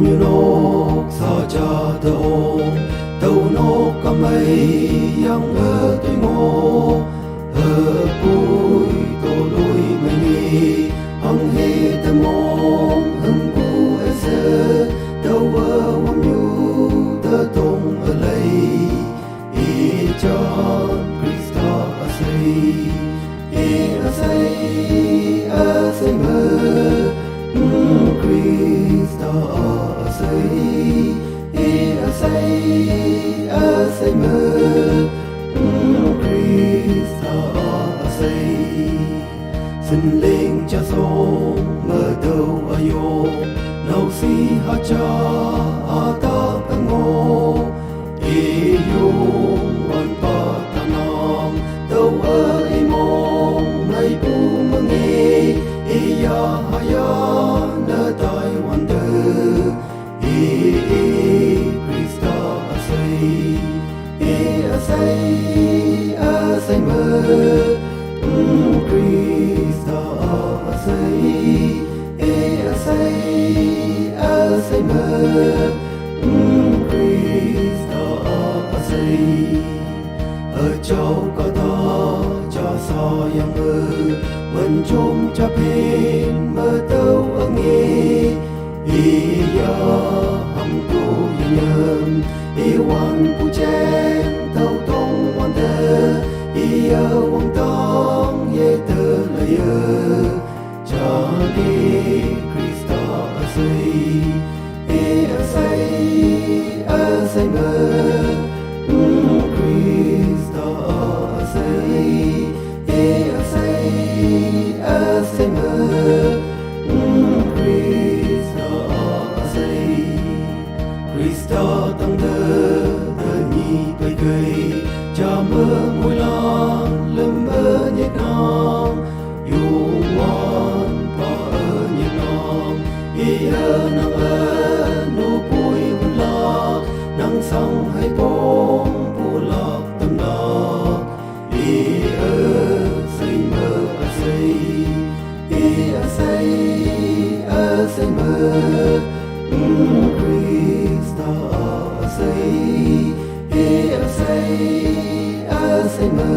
như nốt sa cha tơ ôm tàu nốt có mây yang ở tuổi ngô ở cuối tổ lối mây ni hằng hê tâm mong hằng bu ở sơ tàu ở wam nhu tơ tông ở lầy y chọn Krista asay mơ Krista asay mơ Krista asay xin lên cha sông mơ đâu ayo nấu si ha cha ata tango iyong wan pa tanam đâu ở imong nay bu mangi iya haya na tai wonder Krista asay mơ Krista asay mơ Krista asay ở châu có ta cha sa yang mơ vẫn chôm cha pin mơ tâu ở nghe iya hầm tu nhầm iwan pu chen tâu tông wan tơ iya wang tong ye tơ lay cha đi Krista asay mơ Krista asay mơ Krista asay Krista tăng đơ nhi cây cây cha mơ ngôi lan lâm mơ nhẹ nang yêu ngoan pa nhẹ nang ia nang nu pui hun la nang sang hai bom pu lạc tâm na say mơ asay mơ Krista asay mơ